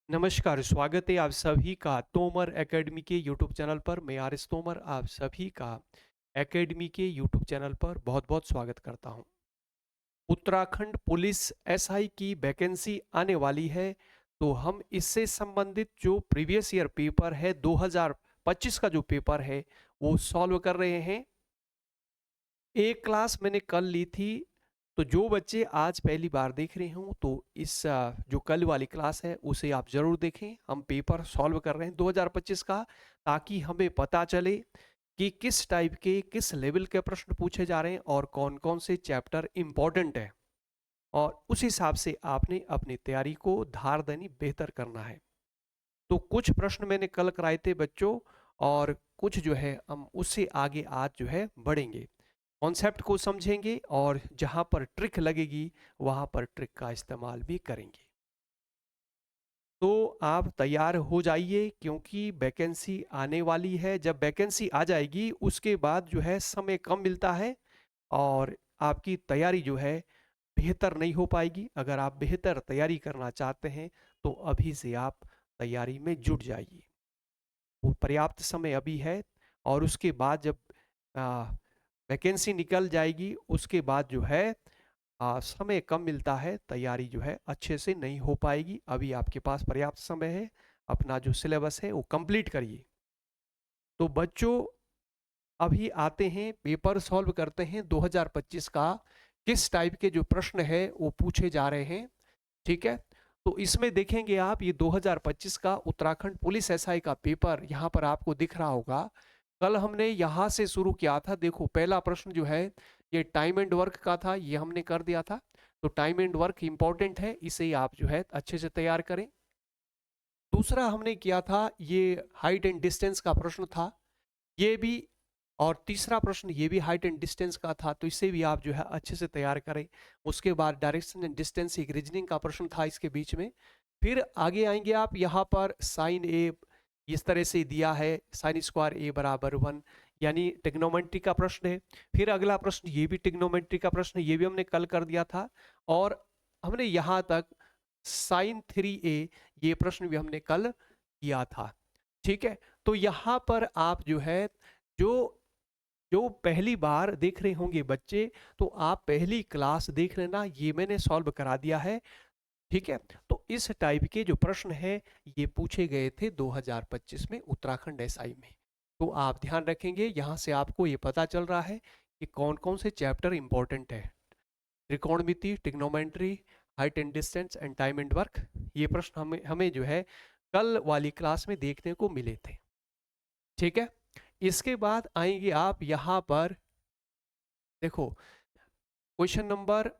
नमस्कार, स्वागत है आप सभी का तोमर एकेडमी के यूट्यूब चैनल पर। मैं आर.एस. तोमर आप सभी का एकेडमी के यूट्यूब चैनल पर बहुत-बहुत स्वागत करता हूं। उत्तराखंड पुलिस एसआई की वैकेंसी आने वाली है, तो हम इससे संबंधित जो प्रीवियस ईयर पेपर है 2025 का जो पेपर है, वो सॉल्व कर रहे हैं। एक क्लास मैंने कल ली थी, तो जो बच्चे आज पहली बार देख रहे हों तो इस जो कल वाली क्लास है उसे आप ज़रूर देखें। हम पेपर सॉल्व कर रहे हैं 2025 का, ताकि हमें पता चले कि किस टाइप के किस लेवल के प्रश्न पूछे जा रहे हैं और कौन कौन से चैप्टर इम्पोर्टेंट है, और उस हिसाब से आपने अपनी तैयारी को धार देनी बेहतर करना है। तो कुछ प्रश्न मैंने कल कराए थे बच्चों, और कुछ जो है हम उससे आगे आज जो है बढ़ेंगे, कॉन्सेप्ट को समझेंगे और जहां पर ट्रिक लगेगी वहां पर ट्रिक का इस्तेमाल भी करेंगे। तो आप तैयार हो जाइए, क्योंकि वैकेंसी आने वाली है। जब वैकेंसी आ जाएगी उसके बाद जो है समय कम मिलता है, और आपकी तैयारी जो है बेहतर नहीं हो पाएगी। अगर आप बेहतर तैयारी करना चाहते हैं तो अभी से आप तैयारी में जुट जाइए। वो पर्याप्त समय अभी है, और उसके बाद जब वैकेंसी निकल जाएगी उसके बाद जो है समय कम मिलता है, तैयारी जो है अच्छे से नहीं हो पाएगी। अभी आपके पास पर्याप्त समय है, अपना जो सिलेबस है वो कंप्लीट करिए। तो बच्चों, अभी आते हैं पेपर सॉल्व करते हैं 2025 का, किस टाइप के जो प्रश्न है वो पूछे जा रहे हैं। ठीक है, तो इसमें देखेंगे आप, ये 2025 का उत्तराखंड पुलिस एसआई का पेपर यहाँ पर आपको दिख रहा होगा। कल हमने यहाँ से शुरू किया था। देखो, पहला प्रश्न जो है ये टाइम एंड वर्क का था, ये हमने कर दिया था। तो टाइम एंड वर्क इंपॉर्टेंट है, इसे आप जो है अच्छे से तैयार करें। दूसरा हमने किया था ये हाइट एंड डिस्टेंस का प्रश्न था, ये भी। और तीसरा प्रश्न ये भी हाइट एंड डिस्टेंस का था, तो इसे भी आप जो है अच्छे से तैयार करें। उसके बाद डायरेक्शन एंड डिस्टेंस एक रीजनिंग का प्रश्न था इसके बीच में। फिर आगे आएंगे आप, यहाँ पर साइन ए इस तरह से दिया है, साइन स्क्वायर ए बराबर 1, यानी टिग्नोमेट्री का प्रश्न है। फिर अगला प्रश्न ये भी टिग्नोमेट्री का प्रश्न है, ये भी हमने कल कर दिया था। और हमने यहाँ तक साइन 3a, ये प्रश्न भी हमने कल किया था। ठीक है, तो यहाँ पर आप जो है, जो जो पहली बार देख रहे होंगे बच्चे, तो आप पहली क्लास देख लेना, ये मैंने सॉल्व करा दिया है। ठीक है, तो इस टाइप के जो प्रश्न है ये पूछे गए थे 2025 में उत्तराखंड एसआई में। तो आप ध्यान रखेंगे, यहाँ से आपको ये पता चल रहा है कि कौन कौन से चैप्टर इंपॉर्टेंट है। त्रिकोणमिति, trigonometry, height and distance and time and work, ये प्रश्न हमें हमें जो है कल वाली क्लास में देखने को मिले थे। ठीक है, इसके बाद आएंगे आप यहाँ पर। देखो, क्वेश्चन नंबर,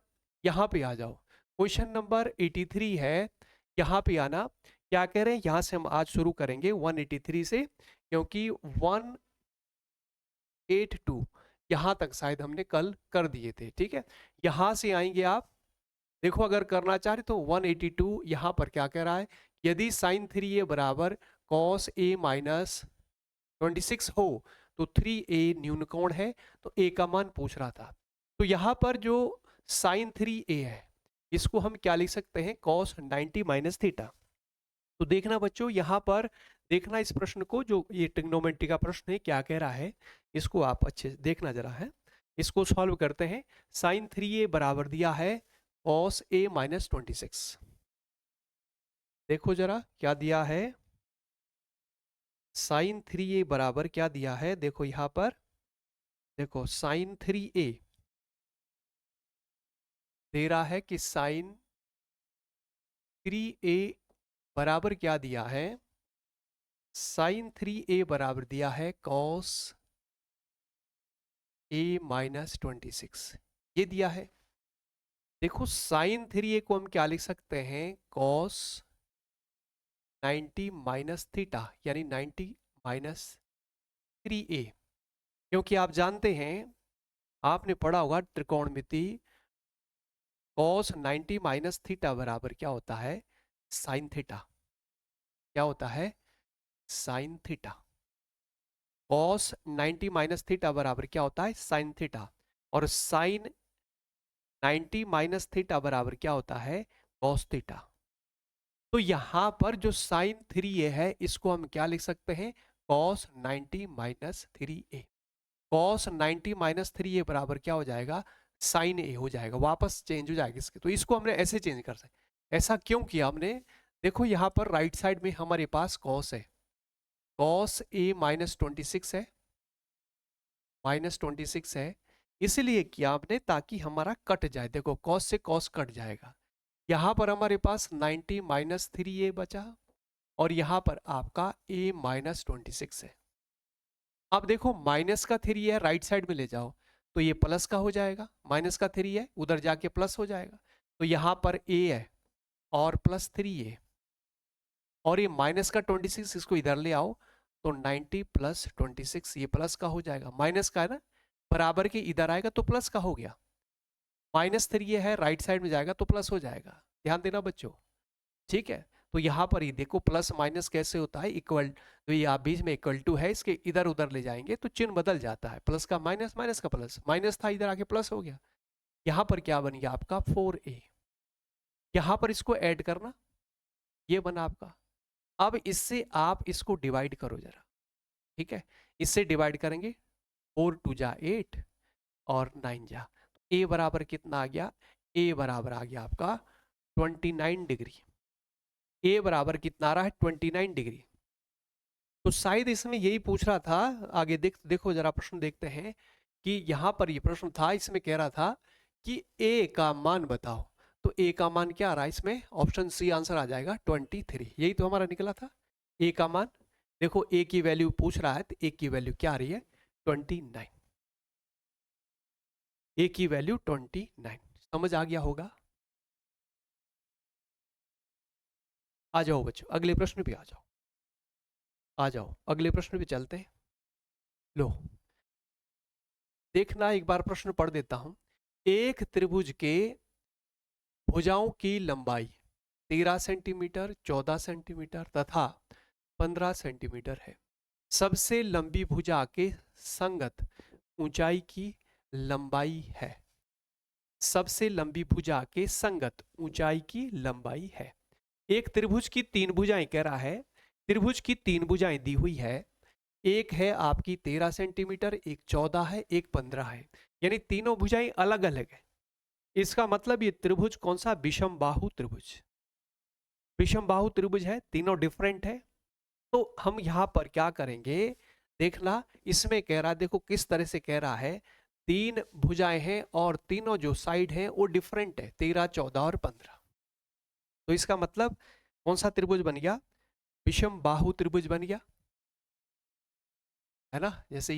यहाँ पे आ जाओ। क्वेश्चन नंबर 83 है, यहाँ पे आना। क्या कह रहे हैं, यहाँ से हम आज शुरू करेंगे 183 से, क्योंकि 182 यहाँ तक शायद हमने कल कर दिए थे। ठीक है, यहाँ से आएंगे आप। देखो, अगर करना चाह रहे तो 182 यहाँ पर क्या कह रहा है, यदि साइन 3a बराबर कॉस a माइनस 26 हो तो 3a न्यून कोण है, तो a का मान पूछ रहा था। तो यहाँ पर जो साइन 3a है, इसको हम क्या लिख सकते हैं, कॉस 90 माइनस थीटा। तो देखना बच्चों, यहाँ पर देखना इस प्रश्न को, जो ये ट्रिग्नोमेट्री का प्रश्न है क्या कह रहा है, इसको आप अच्छे से देखना जरा है। इसको सॉल्व करते हैं। साइन 3a बराबर दिया है कॉस a माइनस 26। देखो जरा क्या दिया है, साइन 3a बराबर क्या दिया है, देखो यहाँ पर। देखो, साइन 3a दे रहा है कि साइन 3a बराबर क्या दिया है, साइन 3a बराबर दिया है कॉस a माइनस 26, ये दिया है। देखो, साइन 3a को हम क्या लिख सकते हैं, कॉस 90 माइनस थीटा, यानी 90 माइनस 3a। क्योंकि आप जानते हैं, आपने पढ़ा होगा त्रिकोणमिति, कॉस 90 माइनस थीटा बराबर क्या होता है, साइन थीटा। क्या होता है, sine theta. Cos 90 minus theta बराबर क्या होता है, साइन थीटा। और साइन 90 माइनस थीटा बराबर क्या होता है, कॉस थीटा। तो यहां पर जो साइन 3a है इसको हम क्या लिख सकते हैं, cos 90 minus 3a। cos 90 minus 3a बराबर क्या हो जाएगा, साइन a हो जाएगा, वापस चेंज हो जाएगा इसके। तो इसको हमने ऐसे चेंज कर सकते। ऐसा क्यों किया हमने, देखो यहां पर राइट साइड में हमारे पास cos है, cos a माइनस 26 है, माइनस 26 है, इसलिए किया हमने ताकि हमारा कट जाए। देखो cos से cos कट जाएगा। यहां पर हमारे पास 90 माइनस 3a बचा और यहां पर आपका a माइनस 26 है। अब देखो माइनस का 3 है, राइट साइड में ले जाओ तो ये प्लस का हो जाएगा, माइनस का 3 है उधर जाके प्लस हो जाएगा। तो यहां पर a है और प्लस 3a, और ये माइनस का 26 इसको इधर ले आओ तो 90 प्लस 26 ये प्लस का हो जाएगा, माइनस का है ना, बराबर के इधर आएगा तो प्लस का हो गया। माइनस 3 है राइट साइड में जाएगा तो प्लस हो जाएगा, ध्यान देना बच्चों, ठीक है। तो यहाँ पर ही देखो प्लस माइनस कैसे होता है, इक्वल, तो ये आप बीच में इक्वल टू है, इसके इधर उधर ले जाएंगे तो चिन्ह बदल जाता है, प्लस का माइनस, माइनस का प्लस, माइनस था इधर आके प्लस हो गया। यहाँ पर क्या बन गया आपका 4a, यहाँ पर इसको ऐड करना, ये बना आपका। अब इससे आप इसको डिवाइड करो जरा, ठीक है, इससे डिवाइड करेंगे 4 2 जा 8 और 9 जा, a बराबर कितना आ गया, a बराबर आ गया आपका 29 डिग्री। a बराबर कितना आ रहा है 29 डिग्री। तो शायद इसमें यही पूछ रहा था, आगे देखो जरा प्रश्न देखते हैं कि यहां पर ये प्रश्न था, इसमें कह रहा था कि a का मान बताओ। तो a का मान क्या आ रहा है इसमें, ऑप्शन सी आंसर आ जाएगा 23, यही तो हमारा निकला था a का मान। देखो a की वैल्यू पूछ रहा है तो a की वैल्यू क्या आ रही है 29, a की वैल्यू 29। समझ आ गया होगा। आ जाओ बच्चों अगले प्रश्न पे आ जाओ, आ जाओ अगले प्रश्न पे चलते हैं। लो देखना एक बार प्रश्न पढ़ देता हूं। एक त्रिभुज के भुजाओं की लंबाई 13 सेंटीमीटर, 14 सेंटीमीटर तथा 15 सेंटीमीटर है। सबसे लंबी भुजा के संगत ऊंचाई की लंबाई है। सबसे लंबी भुजा के संगत ऊंचाई की लंबाई है। एक त्रिभुज की तीन भुजाएं कह रहा है, त्रिभुज की तीन भुजाएं दी हुई है, एक है आपकी 13 सेंटीमीटर, एक 14 है, एक 15 है, यानी तीनों भुजाएं अलग अलग है। इसका मतलब ये त्रिभुज कौन सा, विषम बाहु त्रिभुज, विषम बाहु त्रिभुज है, तीनों डिफरेंट है। तो हम यहां पर क्या करेंगे, देखना इसमें कह रहा है, देखो किस तरह से कह रहा है, तीन भुजाएं हैं और तीनों जो साइड हैं वो डिफरेंट है, 13 14 और 15। तो इसका मतलब कौन सा त्रिभुज बन गया, विषम बाहु त्रिभुज बन गया, है ना। जैसे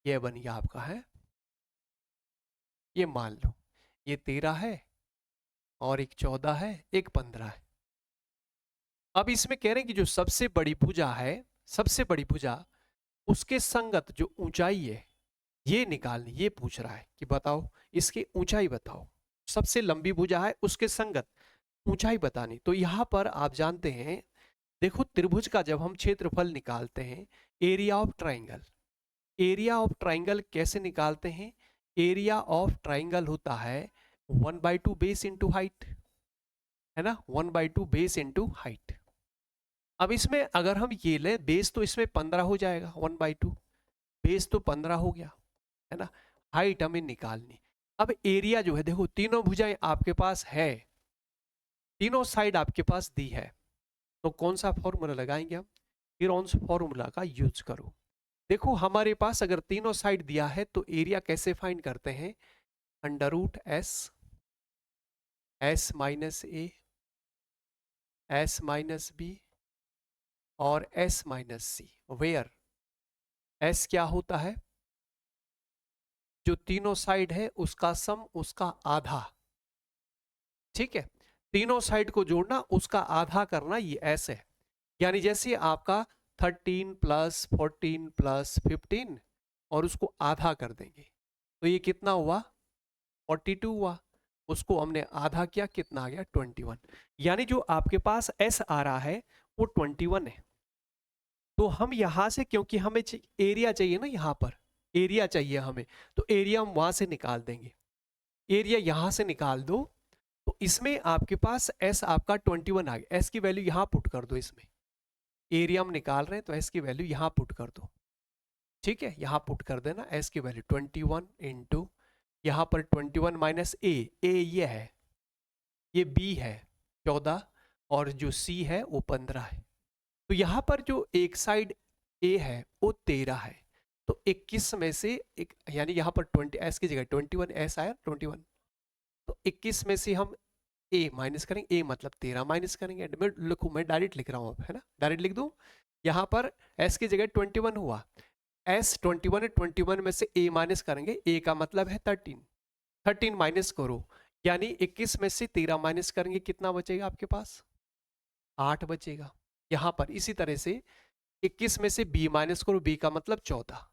ये बन गया आपका है, ये मान लो ये 13 है और एक 14 है, एक 15 है। अब इसमें कह रहे हैं कि जो सबसे बड़ी भुजा है, सबसे बड़ी भुजा उसके संगत जो ऊंचाई है ये निकालनी, ये पूछ रहा है कि बताओ इसकी ऊंचाई बताओ। सबसे लंबी भुजा है उसके संगत ऊंचाई बतानी। तो यहां पर आप जानते हैं, देखो त्रिभुज का जब हम क्षेत्रफल निकालते हैं, area of triangle, area of triangle कैसे निकालते हैं, एरिया ऑफ ट्राइंगल होता है 1/2 बेस इंटू हाइट, है ना, 1/2 बेस इंटू हाइट। अब इसमें अगर हम ये लें बेस तो इसमें 15 हो जाएगा, 1/2 बेस तो 15 हो गया, है ना। हाइट हमें निकालनी। अब एरिया जो है, देखो तीनों भुजाएं आपके पास है, तीनों साइड आपके पास दी है, तो कौन सा फॉर्मूला लगाएंगे हम, हीरोन्स फॉर्मूला का यूज करो। देखो हमारे पास अगर तीनों साइड दिया है तो एरिया कैसे फाइंड करते हैं, under root S minus A, S minus B और S minus C, where S क्या होता है, जो तीनों साइड है उसका सम, उसका आधा, ठीक है, तीनों साइड को जोड़ना उसका आधा करना, ये एस है। यानी जैसे आपका 13 प्लस 14 प्लस 15 और उसको आधा कर देंगे तो ये कितना हुआ 42 हुआ, उसको हमने आधा किया, कितना आ गया 21। यानी जो आपके पास एस आ रहा है वो 21 है। तो हम यहां से, क्योंकि हमें एरिया चाहिए ना, यहां पर एरिया चाहिए हमें, तो एरिया हम वहां से निकाल देंगे, एरिया यहां से निकाल दो तो इसमें आपके पास एस आपका 21 आ गया। एस की वैल्यू यहां पुट कर दो, इसमें एरिया हम निकाल रहे हैं तो एस की वैल्यू यहां पुट कर दो। ठीक है, यहां पुट कर देना एस की वैल्यू 21 इंटू यहां पर 21 माइनस ए ये है, ये बी है 14 और जो सी है वो 15 है। तो यहां पर जो एक साइड ए है वो 13 है, तो 21 में से एक यानी यहां पर 20 एस की जगह 21 एस आया 21, तो 21 में से हम ए माइनस करेंगे, ए मतलब 13 माइनस करेंगे। मैं लिखूं, मैं डायरेक्ट लिख रहा हूं अब, है ना, डायरेक्ट लिख दूं। यहां पर एस की जगह 21 हुआ, एस 21 है, 21 में से ए माइनस करेंगे, ए का मतलब है 13, 13 माइनस करो, यानी 21 में से 13 माइनस करेंगे, कितना बचेगा आपके पास, 8 बचेगा। यहां पर इसी तरह से 21 में से b माइनस करो, b का मतलब 14,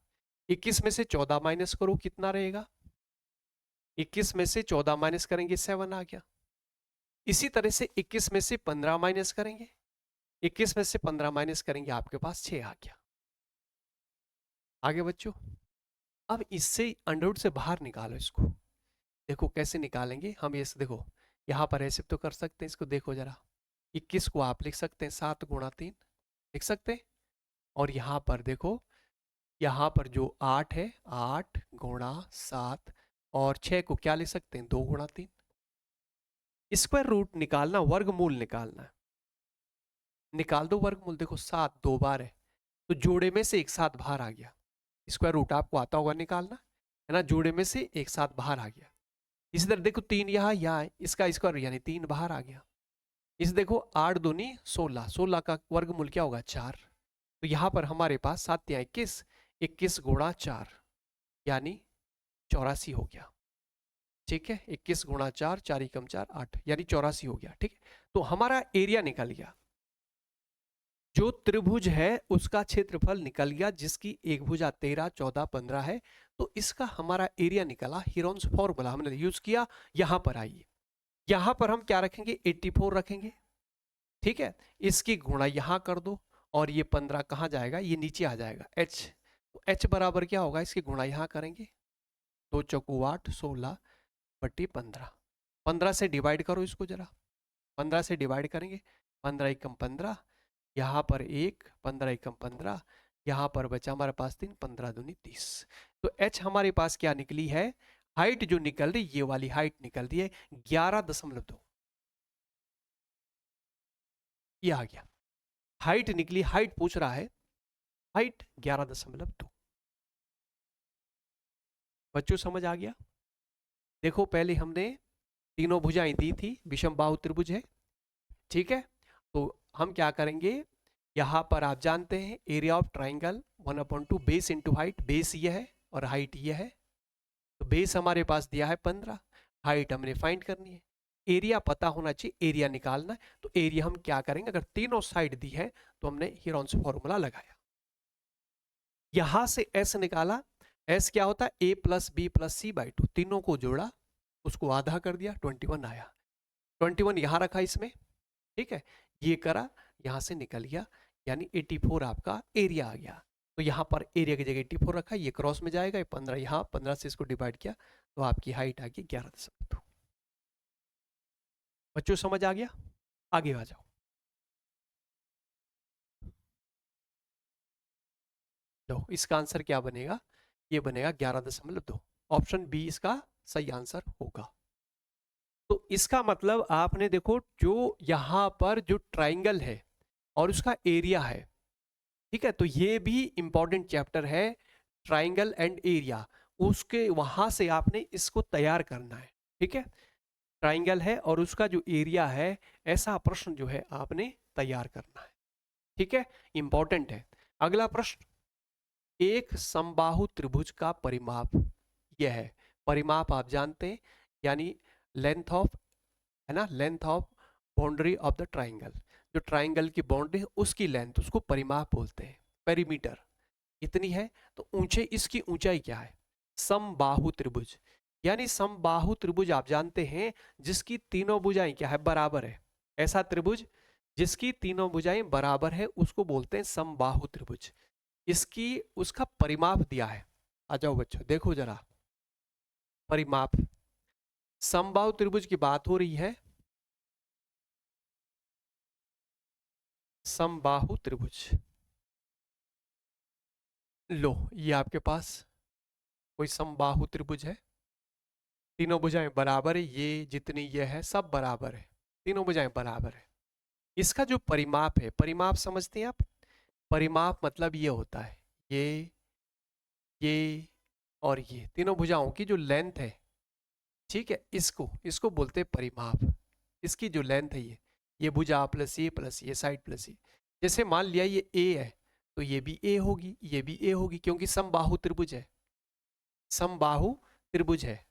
21 में से 14 माइनस करो, कितना रहेगा, 21 में से 14 माइनस करेंगे 7 आ गया। इसी तरह से 21 में से 15 माइनस करेंगे, 21 में से 15 माइनस करेंगे, आपके पास 6 आ गया। आगे बच्चों, अब इससे अंडरवुड से बाहर निकालो इसको। देखो कैसे निकालेंगे हम, ये देखो यहाँ पर ऐसे तो कर सकते हैं इसको, देखो जरा 21 को आप लिख सकते हैं 7 गुणा 3 लिख सकते हैं, और यहाँ पर देखो, यहाँ पर जो 8 है 8 गुणा 7 और 6 को क्या लिख सकते हैं 2 गुणा 3। स्क्वायर रूट निकालना, वर्गमूल निकालना है, निकाल दो वर्गमूल। देखो 7 दो बार है तो जोड़े में से एक साथ बाहर आ गया, स्क्वायर रूट आपको आता होगा निकालना, है ना, जोड़े में से एक साथ बाहर आ गया। इसी तरह देखो 3 यहाँ इसका स्क्वायर यानी 3 बाहर आ गया। इस देखो 8 दूनी 16, 16 का वर्गमूल क्या होगा 4, तो यहाँ पर हमारे पास 7 या 21, 21 गुणा 4 यानी 84 हो गया। ठीक है, 21 गुणा 4, 4 एकम 4 8 यानी 84 हो गया। ठीक है, तो हमारा एरिया निकल गया, जो त्रिभुज है उसका क्षेत्रफल निकल गया, जिसकी एक भुजा 13 14 15 है, तो इसका हमारा एरिया निकला। हीरोन्स फॉर्मूला हमने यूज किया। यहां पर आइए, यहां पर हम क्या रखेंगे 84 रखेंगे। ठीक है, इसकी गुणा यहां कर दो और ये 15 कहां जाएगा, ये नीचे आ जाएगा h, तो h बराबर क्या होगा, इसकी गुणा यहां करेंगे, 2 चौकू 8 16 बट्टी 15, 15 से डिवाइड करो इसको जरा, 15 से डिवाइड करेंगे, 15 एकम 15, यहाँ पर 1 15 एकम 15, यहाँ पर बचा हमारे पास 3 15 दूनी 30। तो h हमारे पास क्या निकली है, हाइट जो निकल रही ये वाली हाइट निकल रही है 11.2, ये आ गया हाइट निकली। हाइट पूछ रहा है, हाइट 11.2। बच्चों समझ आ गया। देखो पहले हमने तीनों भुजाएं दी थी, विषम बाहु त्रिभुज है। ठीक है, तो हम क्या करेंगे, यहाँ पर आप जानते हैं area of triangle 1/2 base into height, base ये है और हाइट ये है, तो बेस हमारे पास दिया है 15, हाइट हमने फाइंड करनी है, एरिया पता होना चाहिए, एरिया निकालना है। तो एरिया हम क्या करेंगे, अगर तीनों साइड दी है तो हमने हीरोन्स फॉर्मूला लगाया, यहां से एस निकाला। एस क्या होता है a plus B plus C by 2, तीनों को जोड़ा उसको आधा कर दिया 21 आया, 21 यहां रखा इसमें। ठीक है, ये करा, यहां से निकल गया, यानी 84 आपका एरिया आ गया। तो यहां पर एरिया की जगह 84 रखा, ये क्रॉस में जाएगा, ये 15 यहाँ 15 से इसको डिवाइड किया तो आपकी हाइट आ गई 11.2। बच्चों समझ आ गया, आगे आ जाओ। लो इसका आंसर क्या बनेगा, ये बनेगा 11.2, ऑप्शन बी इसका सही आंसर होगा। तो इसका मतलब आपने देखो, जो यहां पर जो ट्राइंगल है और उसका एरिया है, ठीक है, तो ये भी इंपॉर्टेंट चैप्टर है, ट्राइंगल एंड एरिया, उसके वहां से आपने इसको तैयार करना है। ठीक है, ट्राइंगल है और उसका जो एरिया है, ऐसा प्रश्न जो है आपने तैयार करना है। ठीक है, इंपॉर्टेंट है। अगला प्रश्न, एक समबाहु त्रिभुज का परिमाप यह है, परिमाप आप जानते हैं यानी लेंथ ऑफ, है ना, length of boundary of the triangle, जो ट्राइंगल की बाउंड्री है उसकी लेंथ, उसको परिमाप बोलते हैं, पेरीमीटर इतनी है। तो ऊंचे, इसकी ऊंचाई क्या है, समबाहु त्रिभुज, यानी समबाहु त्रिभुज आप जानते हैं जिसकी तीनों भुजाएं क्या है बराबर है, ऐसा त्रिभुज जिसकी तीनों भुजाएं बराबर है उसको बोलते हैं समबाहु त्रिभुज। इसकी उसका परिमाप दिया है, आ जाओ बच्चों देखो जरा, परिमाप, समबाहु त्रिभुज की बात हो रही है, समबाहु त्रिभुज। लो, ये आपके पास कोई समबाहु त्रिभुज है, तीनों भुजाएं बराबर है, ये जितनी ये है सब बराबर है, तीनों भुजाएं बराबर है। इसका जो परिमाप है, परिमाप समझते हैं आप? परिमाप मतलब ये होता है, ये और ये तीनों भुजाओं की जो लेंथ है, ठीक है, इसको इसको बोलते हैं परिमाप। इसकी जो लेंथ है, ये भुजा प्लस ये साइड प्लस ये। जैसे मान लिया ये ए है, तो ये भी ए होगी, ये भी ए होगी, क्योंकि समबाहु त्रिभुज है, समबाहु त्रिभुज है,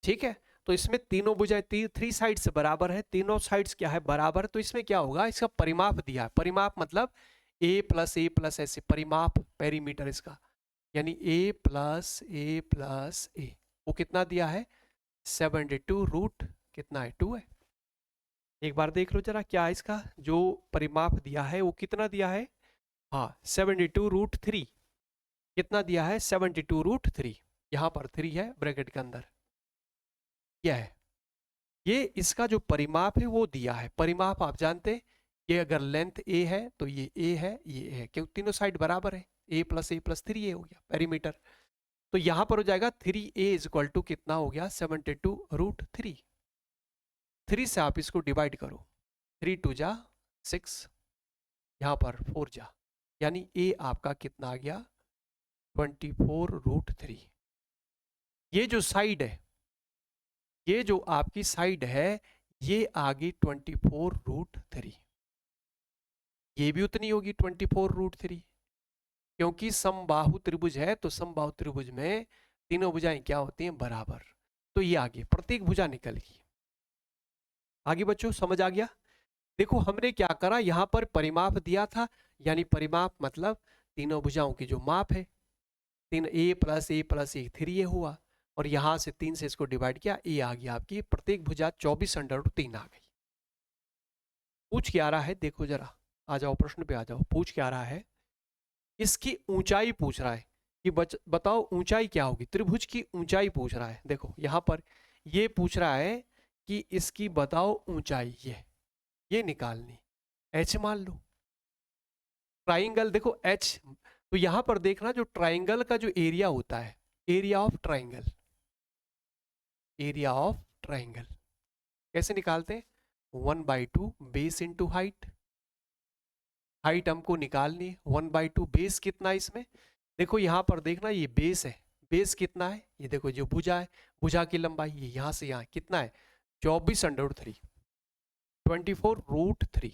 ठीक है। तो इसमें तीनों भुजाएं थ्री साइड्स बराबर है, तीनों साइड्स क्या है, बराबर। तो इसमें क्या होगा, इसका परिमाप दिया है, परिमाप मतलब ए प्लस ऐसे, परिमाप पेरीमीटर इसका, यानी ए प्लस ए, वो कितना दिया है, 72 रूट कितना है, 2 है। एक बार देख लो जरा, क्या है इसका जो परिमाप दिया है वो कितना दिया है, हाँ 72 रूट 3, कितना दिया है, 72 रूट 3, यहाँ पर 3 है ब्रैकेट के अंदर, यह है, ये इसका जो परिमाप है वो दिया है। परिमाप आप जानते हैं, ये अगर लेंथ ए है तो ये ए है, ये ए है, क्योंकि तीनों साइड बराबर है, ए प्लस 3 ए हो गया पेरीमीटर। तो यहां पर हो जाएगा 3a इज इक्वल टू कितना हो गया, 72 रूट 3। 3 से आप इसको डिवाइड करो, 3 2 जा 6, यहाँ पर 4 जा, यानी a आपका कितना आ गया, 24 रूट 3। ये जो साइड है, ये जो आपकी साइड है, ये आगे 24 रूट 3, ये भी उतनी होगी 24 रूट 3, क्योंकि समबाहु त्रिभुज है, तो समबाहु त्रिभुज में तीनों भुजाएं क्या होती हैं, बराबर। तो ये आगे प्रत्येक भुजा निकल गई। आगे बच्चों समझ आ गया? देखो हमने क्या करा, यहां पर परिमाप दिया था, यानी परिमाप मतलब तीनों भुजाओं की जो माप है, तीन ए प्लस ए 3 ये हुआ, और यहां से 3 से इसको डिवाइड किया, ए आ गया आपकी प्रत्येक भुजा 24√3 आ गई। पूछ क्या रहा है, देखो जरा, आ जाओ प्रश्न पे आ जाओ। पूछ क्या रहा है, इसकी ऊंचाई पूछ रहा है कि बताओ ऊंचाई क्या होगी, त्रिभुज की ऊंचाई पूछ रहा है। देखो यहां पर ये पूछ रहा है कि इसकी बताओ ऊंचाई, ये निकालनी, एच मान लो। ट्राइंगल देखो एच, तो यहां पर देखना जो ट्राइंगल का जो एरिया होता है, area of triangle, area of triangle कैसे निकालते हैं, 1/2 बेस इंटू हाइट, हाइट हमको निकालनी है, 1/2 बेस कितना है इसमें, देखो यहां पर देखना ये बेस है, बेस कितना है, ये देखो जो भुजा है, भुजा की लंबाई ये यहां से यहां कितना है, 24√3, 24 रूट 3,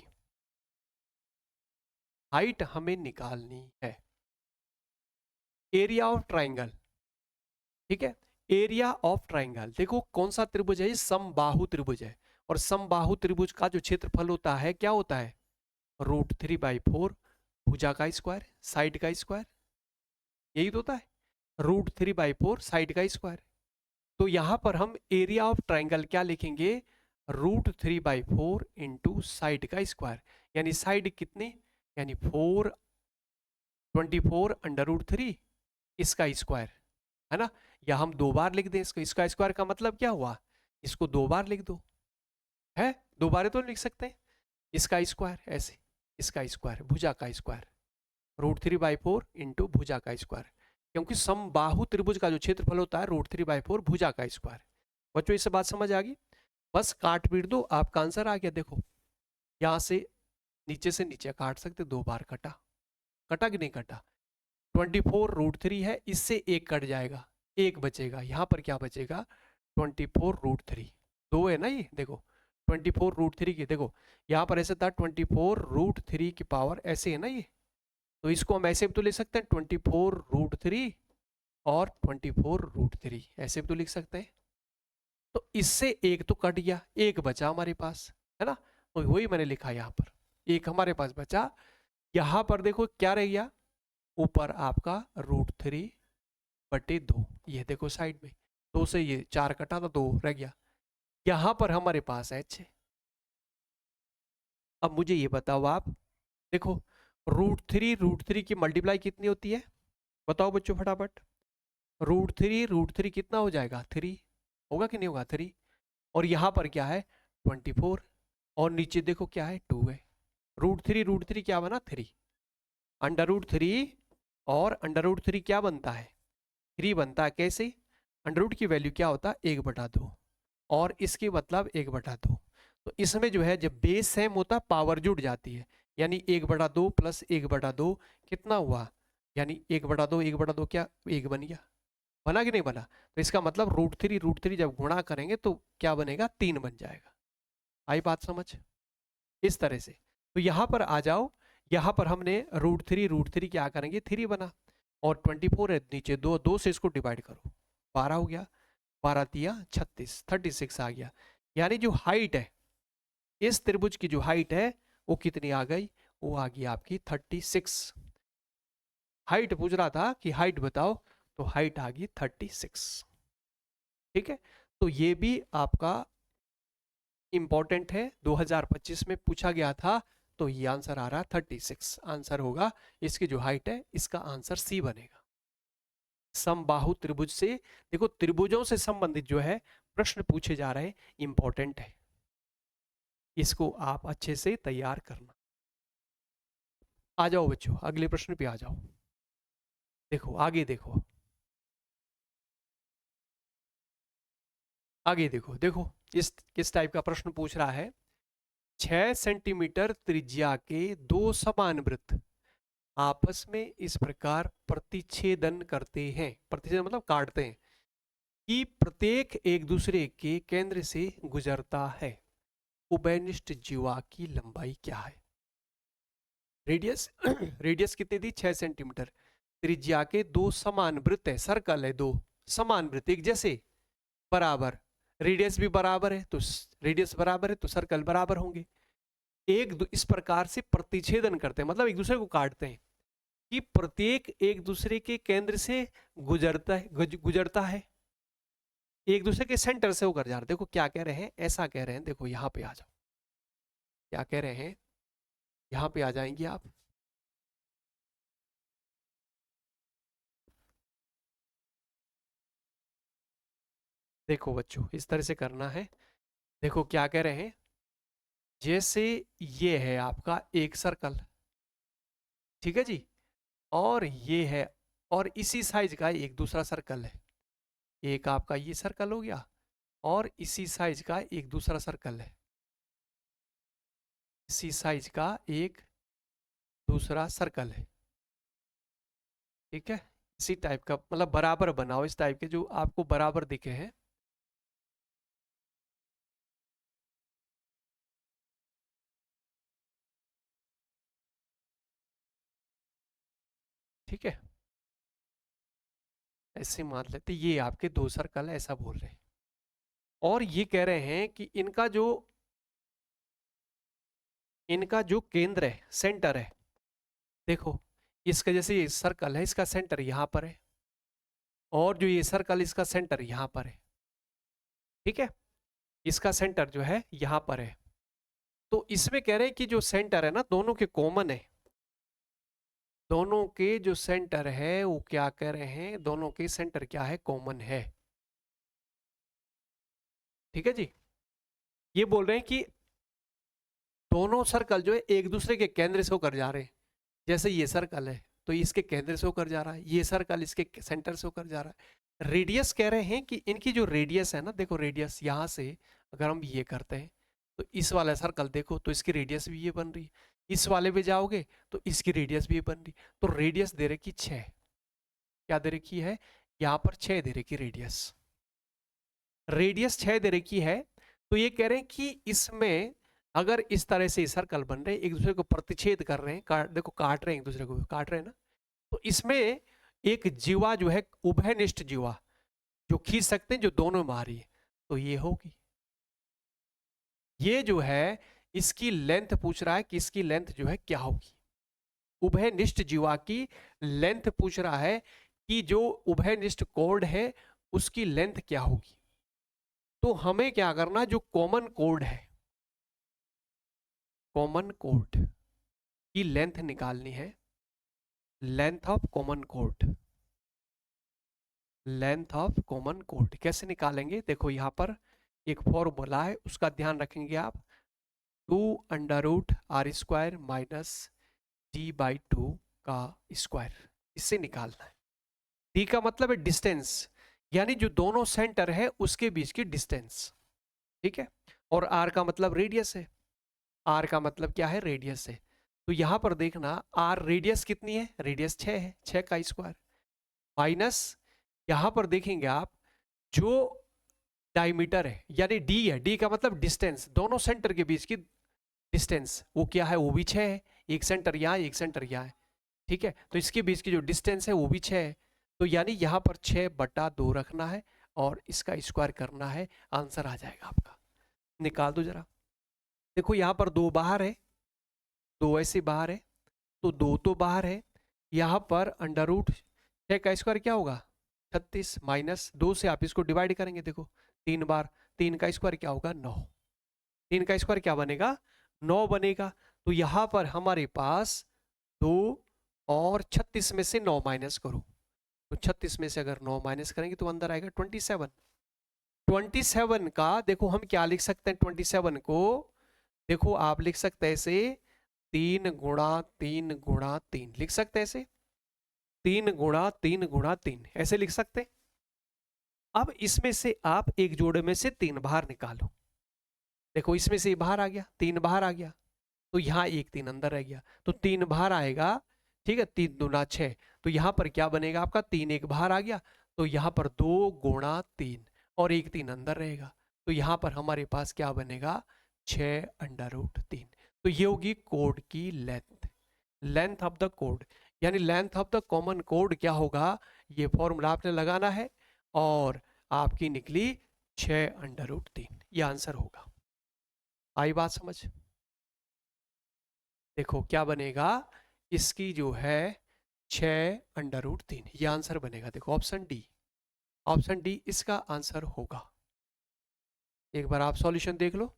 हाइट हमें निकालनी है। एरिया ऑफ ट्राइंगल, ठीक है, एरिया ऑफ ट्राइंगल, देखो कौन सा त्रिभुज है, ये समबाहु त्रिभुज है, और समबाहु त्रिभुज का जो क्षेत्रफल होता है क्या होता है, √3/4, भुजा का स्क्वायर, साइड का स्क्वायर, यही तो होता है, √3/4 साइड का स्क्वायर। तो यहां पर हम एरिया ऑफ ट्राइंगल क्या लिखेंगे, √3/4 इंटू साइड का स्क्वायर, यानी साइड कितनी, यानी 24√3 इसका स्क्वायर, है ना, या हम 2 बार लिख दें इसको, इसका स्क्वायर का मतलब क्या हुआ, इसको 2 बार लिख दो, है 2 बार तो लिख सकते हैं, इसका स्क्वायर ऐसे, इसका स्क्वायर भुजा का स्क्वायर, √3/4 इंटू भुजा का स्क्वायर, क्योंकि समबाहु त्रिभुज का जो क्षेत्रफल होता है √3/4 भुजा का स्क्वायर। बच्चों इससे बात समझ आ गई, बस काट पीट दो, आपका आंसर आ गया। देखो यहां से नीचे काट सकते, 2 बार कटा, कटा कि नहीं कटा, 24√3 है, इससे एक कट जाएगा, एक बचेगा, यहां पर क्या बचेगा, 24√3, 2 है ना ये, देखो 24√3 की, देखो यहां पर ऐसे था 24√3 की पावर ऐसे है ना ये, तो इसको हम ऐसे भी तो लिख सकते हैं 24√3 और 24√3 ऐसे भी तो लिख सकते हैं। तो इससे एक तो कट गया, एक बचा हमारे पास, है ना, तो वही मैंने लिखा यहाँ पर, एक हमारे पास बचा। यहाँ पर देखो क्या रह गया, ऊपर आपका √3/2, ये देखो साइड में 2 से ये 4 कटा था, 2 रह गया, यहाँ पर हमारे पास h है। अब मुझे ये बताओ आप, देखो √3 की मल्टीप्लाई कितनी होती है, बताओ बच्चों फटाफट, √3 कितना हो जाएगा, 3 होगा कि नहीं होगा, 3, और यहाँ पर क्या है 24, और नीचे देखो क्या है 2 है, रूट थ्री क्या बना, 3, अंडर रूट 3 और अंडर रूट 3 क्या बनता है, 3 बनता है। कैसे, अंडर रूट की वैल्यू क्या होता है 1/2 और इसके मतलब 1/2। तो इसमें जो है जब बेस सेम होता पावर जुड़ जाती है, यानी 1/2 प्लस 1/2 कितना हुआ, यानी 1/2 क्या 1 बन गया, बना कि नहीं बना। तो इसका मतलब रूट थ्री जब गुणा करेंगे तो क्या बनेगा 3 बन जाएगा। आई बात समझ, इस तरह से। तो यहां पर आ जाओ, यहां पर हमने रूट थ्री क्या करेंगे 3 बना, और 24 है नीचे 2, 2 से इसको डिवाइड करो 12 हो गया, 12 तिया 36, 36 आ गया। यानी जो हाइट है इस त्रिभुज की जो हाइट है वो कितनी आ गई, वो आ गई आपकी 36। हाइट पूछ रहा था कि हाइट बताओ, तो हाइट आ गई 36। ठीक है, तो ये भी आपका इंपॉर्टेंट है, 2025 में पूछा गया था। तो ये आंसर आ रहा 36 आंसर होगा, इसकी जो हाइट है इसका आंसर सी बनेगा। समबाहु त्रिभुज से, देखो त्रिभुजों से संबंधित जो है प्रश्न पूछे जा रहे हैं, इंपॉर्टेंट है, इसको आप अच्छे से तैयार करना। आ जाओ बच्चों अगले प्रश्न पे आ जाओ, देखो आगे देखो, आगे देखो, देखो इस किस टाइप का प्रश्न पूछ रहा है। 6 सेंटीमीटर त्रिज्या के दो समान वृत्त आपस में इस प्रकार प्रतिच्छेदन करते हैं, प्रतिच्छेदन मतलब काटते हैं, कि प्रत्येक एक दूसरे के केंद्र से गुजरता है, उभयनिष्ठ जीवा की लंबाई क्या है। रेडियस रेडियस कितनी थी 6 सेंटीमीटर, त्रिज्या के दो समान वृत्त है, सर्कल है, दो समान वृत्त एक जैसे बराबर, रेडियस भी बराबर है, तो रेडियस बराबर है तो सर्कल बराबर होंगे, इस प्रकार से प्रतिच्छेदन करते हैं मतलब एक दूसरे को काटते हैं, कि प्रत्येक एक दूसरे के केंद्र से गुजरता है, गुजरता है, एक दूसरे के सेंटर से होकर जा रहे। देखो क्या कह रहे हैं, ऐसा कह रहे हैं, देखो यहां पे आ जाओ, क्या कह रहे हैं, यहां पे आ जाएंगे आप। देखो बच्चों इस तरह से करना है, देखो क्या कह रहे हैं, जैसे ये है आपका एक सर्कल, ठीक है जी, और ये है, और इसी साइज का एक दूसरा सर्कल है, एक आपका ये सर्कल हो गया और इसी साइज का एक दूसरा सर्कल है, इसी साइज का एक दूसरा सर्कल है, ठीक है। इसी टाइप का मतलब बराबर बनाओ, इस टाइप के जो आपको बराबर दिखे हैं, ठीक है, ऐसे मान लेते ये आपके दो सर्कल है, ऐसा बोल रहे हैं। और ये कह रहे हैं कि इनका जो केंद्र है, सेंटर है, देखो इसका जैसे ये सर्कल है इसका सेंटर यहां पर है, और जो ये सर्कल इसका सेंटर यहां पर है, ठीक है, इसका सेंटर जो है यहां पर है। तो इसमें कह रहे हैं कि जो सेंटर है ना दोनों के कॉमन है, दोनों के जो सेंटर है वो क्या कह रहे हैं, दोनों के सेंटर क्या है, कॉमन है, ठीक है जी। ये बोल रहे हैं कि दोनों सर्कल जो है एक दूसरे के केंद्र से होकर जा रहे हैं, जैसे ये सर्कल है तो इसके केंद्र से होकर जा रहा है, ये सर्कल इसके सेंटर से होकर जा रहा है। रेडियस कह रहे हैं कि इनकी जो रेडियस है ना, देखो रेडियस यहां से अगर हम ये करते हैं तो इस वाला सर्कल देखो तो इसकी रेडियस भी ये बन रही है, इस वाले पे जाओगे तो इसकी रेडियस भी ये बन रही, तो रेडियस दे रखी 6, क्या दे रखी है, यहां पर 6 दे रखी रेडियस, रेडियस 6 दे रखी है। तो ये कह रहे हैं कि इसमें अगर इस तरह से सर्कल बन रहे हैं एक दूसरे को प्रतिच्छेद कर रहे हैं, देखो काट रहे हैं एक दूसरे को, काट रहे हैं ना, तो इसमें एक जीवा जो है उभयनिष्ठ जीवा जो खींच सकते हैं, जो दोनों में आ रही है, तो ये होगी, ये जो है इसकी लेंथ पूछ रहा है कि इसकी लेंथ जो है क्या होगी, उभयनिष्ठ जीवा की लेंथ पूछ रहा है कि जो उभयनिष्ठ कोड है उसकी लेंथ क्या होगी। तो हमें क्या करना, जो कॉमन कोड है, कॉमन कोड की लेंथ निकालनी है, length of common code, length of common code कैसे निकालेंगे, देखो यहां पर एक फॉर्मूला है उसका ध्यान रखेंगे आप, 2√r² माइनस d/2 का स्क्वायर, इससे निकालना है। d का मतलब है डिस्टेंस, यानी जो दोनों सेंटर है उसके बीच की डिस्टेंस, ठीक है। और r का मतलब रेडियस है, r का मतलब क्या है, रेडियस है। तो यहां पर देखना r रेडियस कितनी है, रेडियस 6 है, 6 का स्क्वायर माइनस यहां पर देखेंगे आप जो डायमीटर है यानी d है, d का मतलब डिस्टेंस, दोनों सेंटर के बीच की डिस्टेंस वो क्या है, वो भी 6 है। एक सेंटर यहाँ एक सेंटर यहाँ है, ठीक है। तो इसके बीच की जो डिस्टेंस है वो भी 6 है। तो यानी यहाँ पर 6/2 रखना है और इसका स्क्वायर करना है, आंसर आ जाएगा आपका। निकाल दो जरा। देखो यहाँ पर 2 बाहर है, 2 ऐसे बाहर है, तो 2 तो बाहर है। यहाँ पर √6 का स्क्वायर क्या होगा, 36 माइनस 2 से आप इसको डिवाइड करेंगे, देखो 3 बार, 3 का स्क्वायर क्या होगा, 9। 3 का स्क्वायर क्या बनेगा, 9 बनेगा। तो यहां पर हमारे पास 2 और 36 में से 9 माइनस करो, तो 36 में से अगर 9 माइनस करेंगे तो अंदर आएगा 27। 27 का देखो हम क्या लिख सकते हैं, 27 को देखो आप लिख सकते हैं ऐसे 3 गुणा 3 गुणा 3 लिख सकते हैं, ऐसे 3 गुणा 3 गुणा 3 ऐसे लिख सकते हैं। अब इसमें से आप एक जोड़े में से 3 बाहर निकालो, देखो इसमें से बाहर आ गया, 3 बाहर आ गया, तो यहाँ एक 3 अंदर रह गया, तो 3 बाहर आएगा, ठीक है। 3 दूना 6, तो यहाँ पर क्या बनेगा आपका, 3 एक बाहर आ गया, तो यहाँ पर 2 गुणा 3 और एक 3 अंदर रहेगा, तो यहाँ पर हमारे पास क्या बनेगा, 6√3। तो ये होगी कोड की length, length of the code, यानी length of the common code क्या होगा, ये फॉर्मूला आपने लगाना है और आपकी निकली 6√3, ये आंसर होगा। आई बात समझ। देखो क्या बनेगा, इसकी जो है 6√3, ये आंसर बनेगा। देखो ऑप्शन डी, ऑप्शन डी इसका आंसर होगा। एक बार आप सॉल्यूशन देख लो।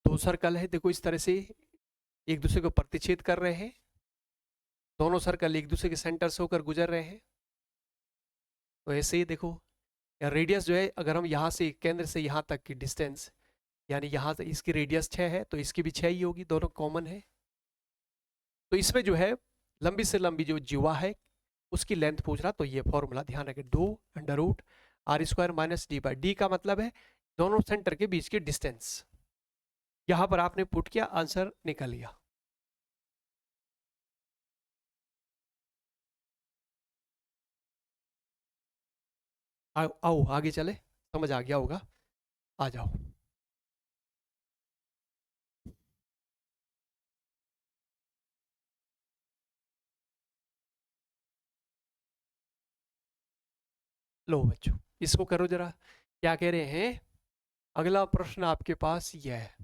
2 सर्कल है, देखो इस तरह से एक दूसरे को प्रतिच्छेद कर रहे हैं, दोनों सर्कल एक दूसरे के सेंटर से होकर गुजर रहे हैं। तो ऐसे ही देखो रेडियस जो है, अगर हम यहाँ से केंद्र से यहाँ तक की डिस्टेंस, यानी यहाँ से इसकी रेडियस 6 है तो इसकी भी 6 ही होगी, दोनों कॉमन है। तो इसमें जो है लंबी से लंबी जो जीवा है उसकी लेंथ पूछ रहा, तो ये फॉर्मूला ध्यान रखें, 2√r² माइनस d/d का मतलब है दोनों सेंटर के बीच की डिस्टेंस। यहां पर आपने पुट किया, आंसर निकल गया। आओ आगे चले, समझ आ गया होगा, आ जाओ। लो बच्चों इसको करो जरा, क्या कह रहे हैं। अगला प्रश्न आपके पास यह है,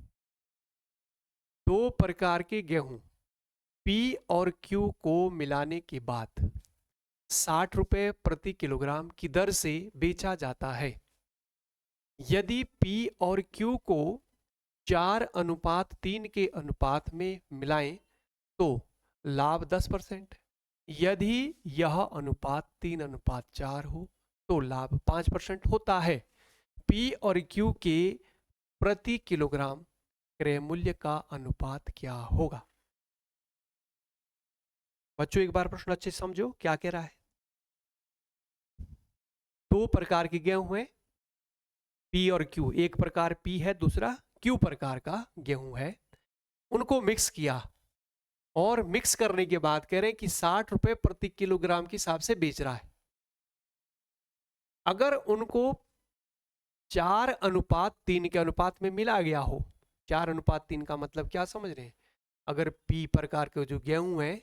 2 प्रकार के गेहूं P और Q को मिलाने के बाद 60 रुपए प्रति किलोग्राम की दर से बेचा जाता है। यदि P और Q को 4:3 के अनुपात में मिलाएं तो लाभ 10%, यदि यह अनुपात 3:4 हो तो लाभ 5% होता है। P और Q के प्रति किलोग्राम क्रय मूल्य का अनुपात क्या होगा। बच्चों एक बार प्रश्न अच्छे से समझो क्या कह रहा है। 2 प्रकार के गेहूं हैं P और Q, एक प्रकार P है दूसरा Q प्रकार का गेहूं है, उनको मिक्स किया और मिक्स करने के बाद कह रहे हैं कि 60 रुपए प्रति किलोग्राम के हिसाब से बेच रहा है। अगर उनको 4:3 के अनुपात में मिला गया हो, 4:3 का मतलब क्या समझ रहे हैं, अगर P प्रकार के जो गेहूं है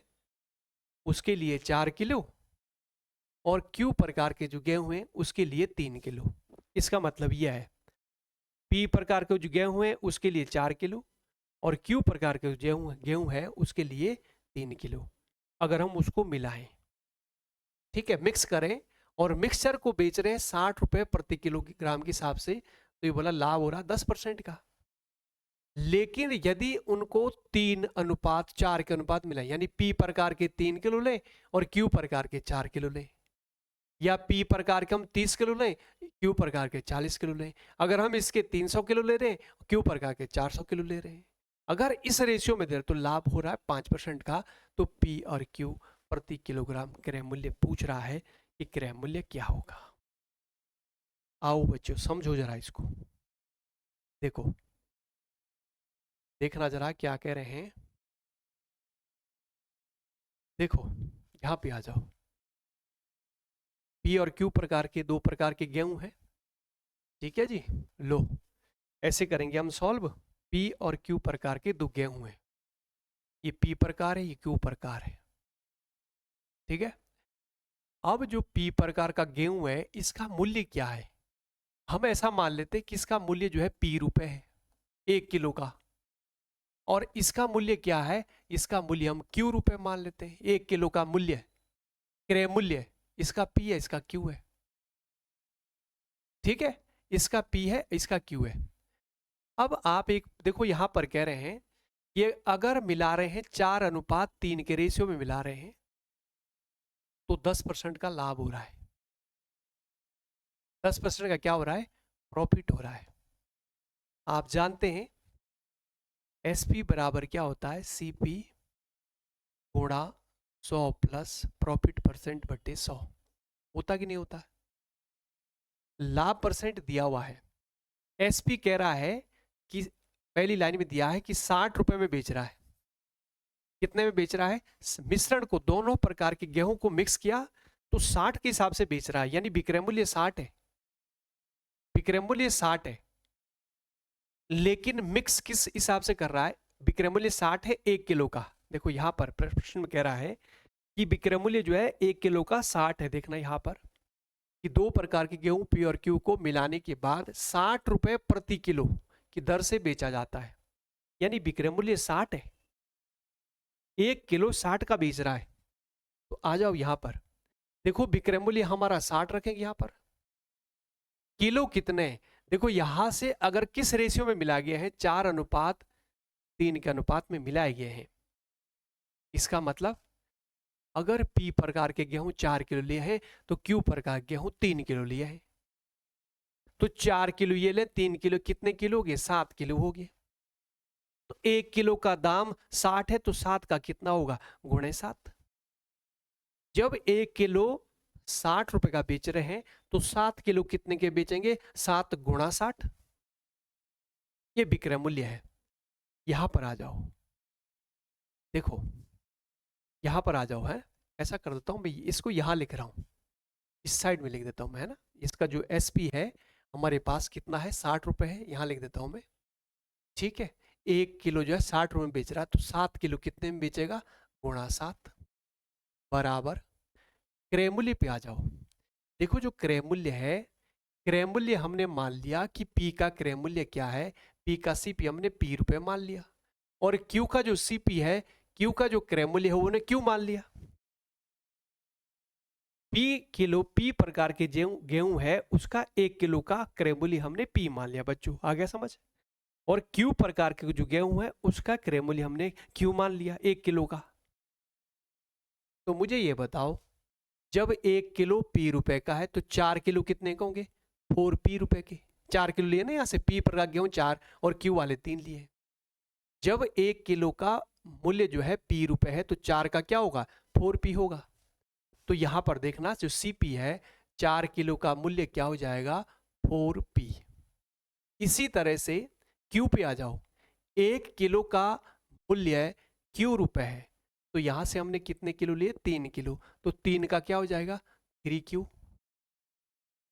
उसके लिए 4 किलो और Q प्रकार के जो गेहूं हैं उसके लिए 3 किलो, इसका मतलब यह है P प्रकार के जो गेहूं है उसके लिए 4 किलो और Q प्रकार के जो गेहूं है उसके लिए 3 किलो। अगर हम उसको मिलाएं, ठीक है, मिक्स करें और मिक्सचर को बेच रहे हैं 60 रुपए प्रति किलोग्राम के हिसाब से, तो ये बोला लाभ हो रहा 10% का। लेकिन यदि उनको 3:4 के अनुपात मिला, यानी P प्रकार के 3 किलो ले और Q प्रकार के 4 किलो ले, या पी प्रकार के हम 30 किलो लें, क्यू प्रकार के 40 किलो लें। अगर हम इसके 300 किलो ले रहे हैं, क्यू प्रकार के 400 किलो ले रहे हैं, अगर इस रेशियो में दे रहे तो लाभ हो रहा है 5% का। तो पी और क्यू प्रति किलोग्राम क्रय मूल्य पूछ रहा है कि क्रय मूल्य क्या होगा। आओ बच्चों समझो जरा इसको, देखो देखना जरा क्या कह रहे हैं। देखो यहां पे आ जाओ, पी और क्यू प्रकार के दो प्रकार के गेहूं हैं, ठीक है जी। लो ऐसे करेंगे हम सॉल्व, पी और क्यू प्रकार के दो गेहूं हैं, ये पी प्रकार है, ये क्यू प्रकार है, ठीक है। अब जो पी प्रकार का गेहूं है इसका मूल्य क्या है, हम ऐसा मान लेते हैं कि इसका मूल्य जो है पी रुपए है 1 किलो का, और इसका मूल्य क्या है, इसका मूल्य हम क्यू रुपए मान लेते हैं। 1 किलो का मूल्य, क्रय मूल्य, इसका पी है इसका क्यू है, ठीक है। इसका पी है इसका क्यू है। अब आप एक देखो यहां पर कह रहे हैं ये अगर मिला रहे हैं 4:3 के रेशियो में मिला रहे हैं तो 10% का लाभ हो रहा है। 10% का क्या हो रहा है, प्रॉफिट हो रहा है। आप जानते हैं एसपी बराबर क्या होता है, सीपी गुणा 100 प्लस प्रॉफिट परसेंट बटे 100, होता कि नहीं होता। लाभ परसेंट दिया हुआ है, एसपी कह रहा है कि पहली लाइन में दिया है कि 60 रुपए में बेच रहा है। कितने में बेच रहा है, मिश्रण को दोनों प्रकार के गेहूं को मिक्स किया तो 60 के हिसाब से बेच रहा है, यानी विक्रय मूल्य 60 है, विक्रय मूल्य 60 है। लेकिन मिक्स किस हिसाब से कर रहा है, विक्रय मूल्य 60 है 1 किलो का। देखो यहां पर प्रश्न में कह रहा है कि विक्रय मूल्य जो है 1 किलो का 60 है। देखना यहां पर कि दो प्रकार के गेहूं पी और क्यू को मिलाने के बाद 60 रुपए प्रति किलो की दर से बेचा जाता है, यानी विक्रय मूल्य 60 है, 1 किलो 60 का बेच रहा है। तो आ जाओ यहां पर देखो विक्रय मूल्य हमारा 60 रखेंगे, यहां पर किलो कितने, देखो यहां से अगर किस रेशियो में मिला गया है, 4:3 के अनुपात में मिलाए गए हैं। इसका मतलब अगर पी प्रकार के गेहूं 4 किलो लिए हैं तो क्यू प्रकार गेहूं 3 किलो लिए हैं। तो 4 किलो ये ले, 3 किलो कितने किलो हो गए, 7 किलो हो गए। तो 1 किलो का दाम 60 है तो 7 का कितना होगा, गुणे 7। जब 1 किलो 60 रुपए का बेच रहे हैं तो 7 किलो कितने के बेचेंगे, 7 गुणा 60, ये विक्रय मूल्य है। यहां पर आ जाओ, देखो यहां पर आ जाओ, है ऐसा कर देता हूं भाई, इसको यहां लिख रहा हूं, इस साइड में लिख देता हूं मैं, है ना। इसका जो एसपी है हमारे पास कितना है, 60 रुपए है, यहां लिख देता हूं मैं, ठीक है। 1 किलो जो है 60 रुपए में बेच रहा है तो 7 किलो कितने में बेचेगा, गुणा 7 बराबर क्रय मूल्य पे आ जाओ। देखो जो क्रय मूल्य है, क्रय मूल्य हमने मान लिया कि पी का क्रय मूल्य क्या है, पी का सीपी हमने पी रुपए मान लिया, और क्यू का जो सीपी है, क्यू का जो क्रय मूल्य है वो ने क्यू मान लिया। पी किलो पी प्रकार के गेहूं है उसका 1 किलो का क्रय मूल्य हमने पी मान लिया, बच्चों आ गया समझ। और क्यू प्रकार के जो गेहूं है उसका क्रय मूल्य हमने क्यू मान लिया 1 किलो का। तो मुझे ये बताओ जब 1 किलो पी रुपए का है तो 4 किलो कितने के होंगे, 4 पी रुपए के। 4 किलो लिए ना यहाँ से, पी प्रकार गेहूं 4 और क्यू वाले 3 लिए। जब 1 किलो का मूल्य जो है पी रुपए है तो 4 का क्या होगा, 4 पी होगा। तो यहां पर देखना जो सीपी है 4 किलो का मूल्य क्या हो जाएगा, 4 पी। इसी तरह से क्यू पे आ जाओ, 1 किलो का मूल्य क्यू रुपए है तो यहां से हमने कितने किलो लिए, 3 किलो, तो 3 का क्या हो जाएगा, 3 क्यू।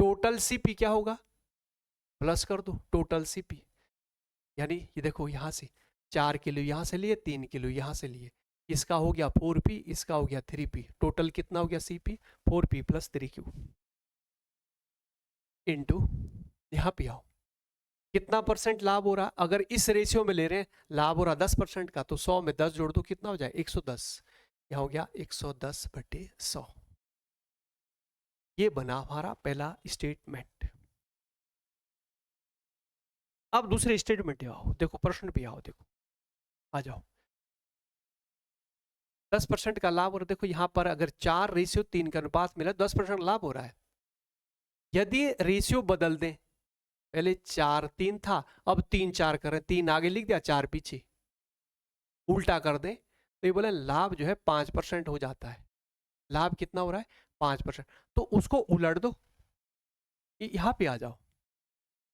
टोटल सीपी क्या होगा, प्लस कर दो टोटल सीपी, यानी ये देखो यहां से 4 किलो यहां से लिए, 3 किलो यहां से लिए, इसका हो गया 4 पी, इसका हो गया 3 पी, टोटल कितना हो गया CP, 4 P plus 3 Q into, यहां पे आओ कितना परसेंट लाभ हो रहा, अगर इस रेशियो में ले रहे हैं लाभ हो रहा 10% का, तो 100 में 10 जोड़ दो कितना हो जाए, 110, यह हो गया 110/100। ये बना हमारा पहला स्टेटमेंट। अब दूसरे स्टेटमेंट पे आओ, देखो प्रश्न पे आओ, देखो आ जाओ। 10% का लाभ हो रहा है। देखो यहाँ पर अगर 4:3 का अनुपात मिला 10% लाभ हो रहा है। यदि रेशियो बदल दें, पहले 4:3 था, अब 3:4 करें, 3 आगे लिख दिया 4 पीछे, उल्टा कर दें तो ये बोले लाभ जो है 5% हो जाता है। लाभ कितना हो रहा है? 5%। तो उसको उलट दो, यहां पे आ जाओ।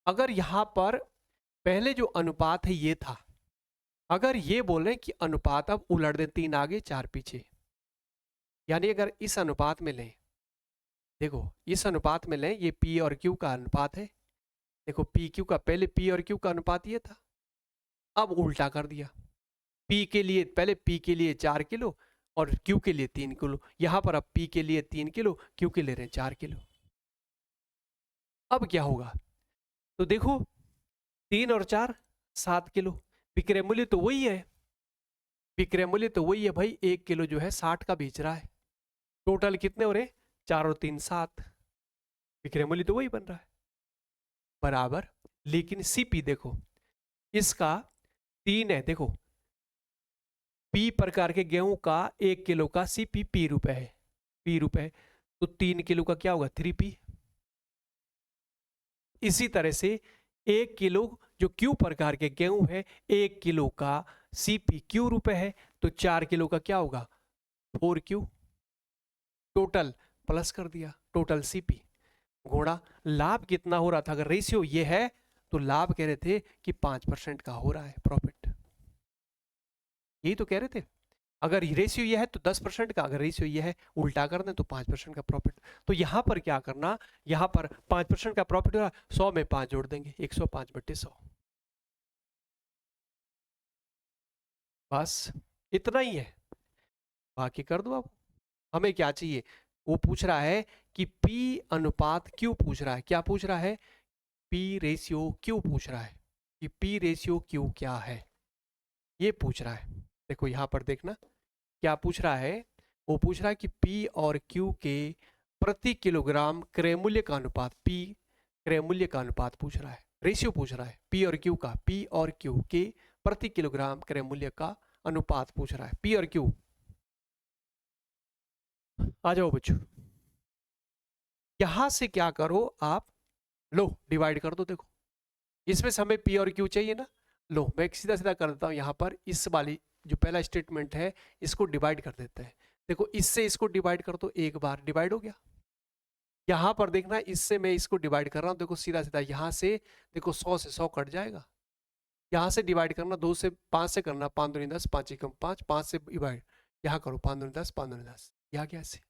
अगर यहां पर पहले जो अनुपात है ये था, अगर ये बोले कि अनुपात अब उलट दें, 3 आगे 4 पीछे, यानी अगर इस अनुपात में लें, देखो इस अनुपात में लें, ये पी और क्यू का अनुपात है। देखो पी क्यू का, पहले पी और क्यू का अनुपात ये था, अब उल्टा कर दिया। पी के लिए, पहले पी के लिए 4 किलो और क्यू के लिए 3 किलो, यहां पर अब पी के लिए 3 किलो, क्यू के ले रहे हैं 4 किलो। अब क्या होगा? तो देखो 3 और 4 7 किलो, विक्रय मूल्य तो वही है, विक्रय मूल्य तो वही है भाई, 1 किलो जो है 60 का बेच रहा है। टोटल कितने हो रहे? 4 और 3 7, विक्रय मूल्य तो वही बन रहा है, बराबर। लेकिन सीपी देखो इसका 3 है। देखो पी प्रकार के गेहूं का 1 किलो का सीपी पी रुपए है, पी रुपए, तो 3 किलो का क्या होगा? 3p। इसी तरह से 1 किलो जो क्यू प्रकार के गेहूं है, 1 किलो का सीपी क्यू रुपए है, तो 4 किलो का क्या होगा? 4q। टोटल प्लस कर दिया, टोटल सीपी घोड़ा। लाभ कितना हो रहा था? अगर रेशियो ये है तो लाभ कह रहे थे कि 5% का हो रहा है प्रॉफिट, यही तो कह रहे थे। अगर रेशियो ये है तो 10% का, अगर रेशियो ये है उल्टा कर दें तो 5% का प्रॉफिट। तो यहां पर क्या करना, यहां पर 5% का प्रॉफिट हो रहा, 100 में 5 जोड़ देंगे, 105/100, बस इतना ही है, बाकी कर दो। अब हमें क्या चाहिए? वो पूछ रहा है कि P अनुपात क्यू पूछ रहा है। क्या पूछ रहा है? P रेशियो क्यू पूछ रहा है कि P रेशियो क्यू क्या है, ये पूछ रहा है। देखो यहां पर देखना क्या पूछ रहा है। वो पूछ रहा है कि P और Q के प्रति किलोग्राम क्रय मूल्य का अनुपात, P क्रय मूल्य का अनुपात पूछ रहा है, रेशियो पूछ रहा है P और Q का, P और Q के प्रति किलोग्राम क्रय मूल्य का अनुपात पूछ रहा है, P और Q। आ जाओ बच्चों, यहां से क्या करो आप, लो डिवाइड कर दो। देखो इसमें से हमें P और Q चाहिए ना, लो मैं सीधा सीधा कर देता हूं। यहां पर इस वाली जो पहला स्टेटमेंट है इसको डिवाइड कर देते हैं। देखो इससे इसको डिवाइड कर दो, एक बार डिवाइड हो गया। यहां पर देखना, इससे मैं इसको डिवाइड कर रहा हूं, देखो सीधा सीधा यहां से, देखो 100 से 100 कट जाएगा। यहां से डिवाइड करना, 2 से 5 से करना, 5 दूनी 10, 5 एकम 5, 5 से डिवाइड, यहाँ करो 5 दूनी 10, 5 दूनी 10, यहाँ क्या ऐसे।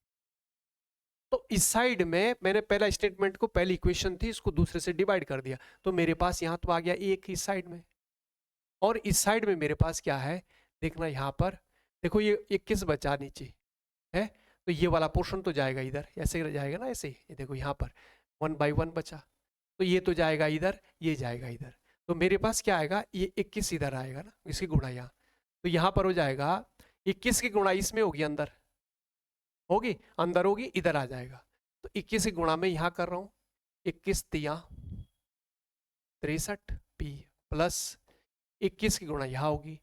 तो इस साइड में मैंने पहला स्टेटमेंट को, पहली इक्वेशन थी, इसको दूसरे से डिवाइड कर दिया, तो मेरे पास यहाँ तो आ गया 1 इस साइड में, और इस साइड में मेरे पास क्या है? देखना यहाँ पर, देखो ये 21 बचा नीचे है, तो ये वाला पोर्शन तो जाएगा इधर, ऐसे जाएगा ना, ऐसे ये देखो यहाँ पर 1/1 बचा, तो ये तो जाएगा इधर, ये जाएगा इधर, तो मेरे पास क्या आएगा? ये 21 इधर आएगा ना, इसकी गुणा यहाँ, तो यहाँ पर हो जाएगा 21 की गुणा इसमें होगी, अंदर होगी, अंदर होगी, इधर आ जाएगा। तो 21 की गुणा में यहाँ कर रहा हूँ, 21 तिया 63 p प्लस 21 की गुणा यहाँ होगी,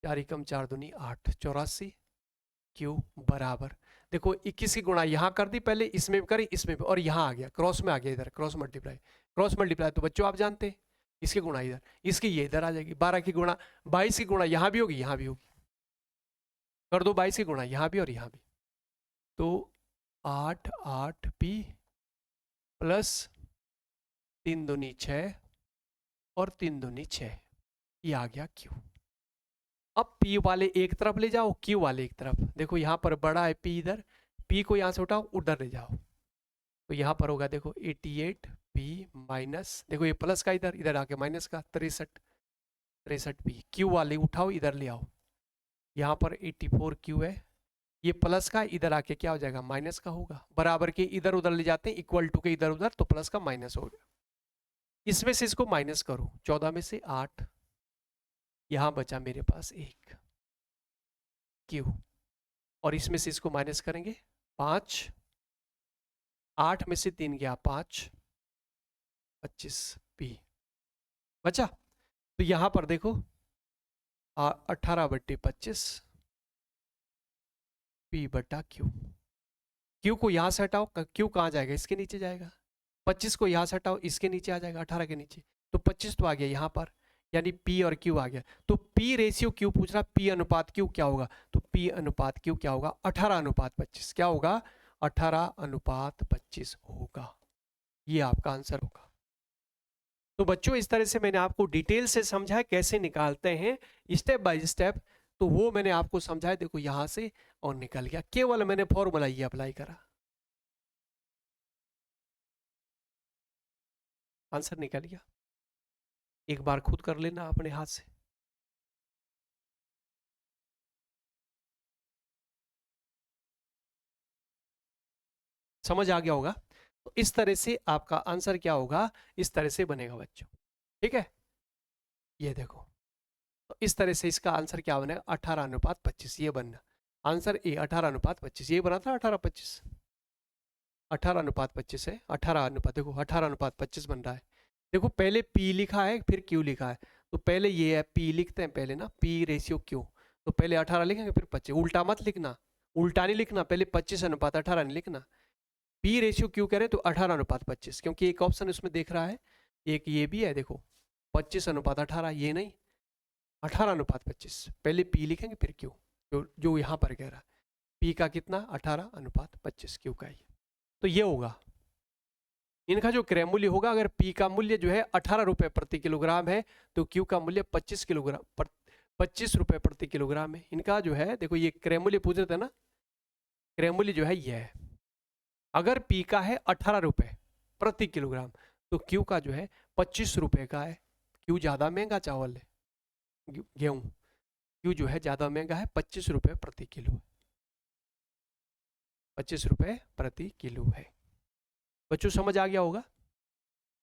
4 एकम 4 दूनी 8, 84 क्यू बराबर। देखो 21 की गुणा यहाँ कर दी, पहले इसमें भी करी, इसमें भी, और यहाँ आ गया, क्रॉस में आ गया, इधर क्रॉस मल्टीप्लाई, क्रॉस मल्टीप्लाई तो बच्चों आप जानते हैं, इसकी गुणा इधर, इसकी ये इधर आ जाएगी। 12 की गुणा, 22 की गुणा यहाँ भी होगी, यहाँ भी होगी, कर दो 22 की गुणा यहाँ भी और यहाँ भी, तो 8 8p प्लस 3 दूनी 6 और 3 दूनी 6, ये आ गया क्यू। अब P वाले एक तरफ ले जाओ, Q वाले एक तरफ, देखो यहाँ पर बड़ा है P, इधर P को यहाँ से उठाओ, उधर ले जाओ, तो यहाँ पर होगा देखो 88p माइनस, देखो ये प्लस का इधर, इधर आके माइनस का 63p, Q वाले उठाओ इधर ले आओ, यहाँ पर 84q है, ये प्लस का इधर आके क्या हो जाएगा? माइनस का होगा, बराबर के इधर उधर ले जाते हैं, इक्वल टू के इधर उधर, तो प्लस का माइनस हो गया। इसमें से इसको माइनस करो, 14 में से 8, यहाँ बचा मेरे पास 1 क्यू, और इसमें से इसको माइनस करेंगे 5, 8 में से 3 गया 5, 25p बचा। तो यहाँ पर देखो 18/25 P बटा Q। Q को यहाँ से हटाओ, Q कहाँ जाएगा, इसके नीचे जाएगा। 25 को यहाँ से हटाओ, इसके नीचे आ जाएगा, 18 के नीचे। तो 25 तो आ गया यहाँ पर, यानी P और Q आ गया। तो P रेशियो Q पूछ रहा, P अनुपात Q क्या होगा, तो P अनुपात Q क्या होगा, 18 अनुपात 25। क्या होगा, 18 अनुपात 25 होगा। ये आपका आंसर होगा। तो बच्चों इस तरह से मैंने आपको डिटेल से समझाया कैसे निकालते हैं स्टेप बाय स्टेप। तो वो मैंने आपको समझाया, देखो यहां से और निकल गया, केवल मैंने फॉर्मूला ये अप्लाई करा, आंसर निकल गया। एक बार खुद कर लेना अपने हाथ से। समझ आ गया होगा। तो इस तरह से आपका आंसर क्या होगा, इस तरह से बनेगा बच्चों। ठीक है, ये देखो, तो इस तरह से इसका आंसर क्या बनेगा, 18 अनुपात 25। ये बनना आंसर ए, 18 अनुपात 25। ये बना था 18-25, 18 अनुपात 25 है, 18 अनुपात, देखो 18 अनुपात 25 बन रहा है। देखो पहले P लिखा है फिर Q लिखा है, तो पहले ये है P लिखते हैं पहले ना, P रेशियो Q। तो पहले 18 लिखेंगे फिर 25, उल्टा मत लिखना, उल्टा नहीं लिखना, पहले 25 अनुपात 18 नहीं लिखना। P रेशियो Q करें तो 18 अनुपात 25, क्योंकि एक ऑप्शन उसमें देख रहा है, एक ये भी है, देखो 25 अनुपात 18, ये नहीं 18 अनुपात 25। पहले P लिखेंगे फिर Q, जो यहाँ पर कह रहा है P का कितना, 18 अनुपात 25, Q का ही। तो ये होगा इनका जो क्रय मूल्य होगा। अगर P का मूल्य जो है 18 रुपए प्रति किलोग्राम है, तो Q का मूल्य 25 रुपए प्रति किलोग्राम है। इनका जो है, देखो ये क्रय मूल्य पूछ रहे थे ना, क्रय मूल्य जो है ये है। अगर P का है 18 रुपए प्रति किलोग्राम, तो Q का जो है 25 रुपए का है। Q ज्यादा महंगा चावल है, गेहूं, Q जो है ज्यादा महंगा है, 25 रुपए प्रति किलो, 25 रुपए प्रति किलो है। बच्चों समझ आ गया होगा।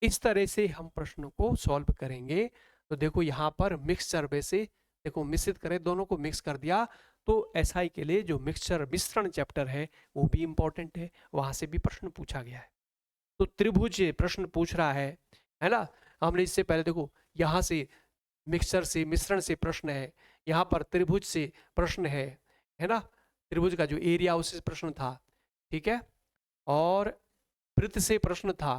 इस तरह से हम प्रश्नों को सॉल्व करेंगे। तो देखो यहाँ पर मिक्सचर वैसे, देखो मिश्रित करें, दोनों को मिक्स कर दिया। तो एसआई के लिए जो मिक्सचर मिश्रण चैप्टर है वो भी इंपॉर्टेंट है, वहां से भी प्रश्न पूछा गया है। तो त्रिभुज प्रश्न पूछ रहा है ना। हमने इससे पहले देखो यहाँ से मिक्सचर से मिश्रण से प्रश्न है, यहाँ पर त्रिभुज से प्रश्न है ना, त्रिभुज का जो एरिया उससे प्रश्न था, ठीक है, और वृत्त से प्रश्न था,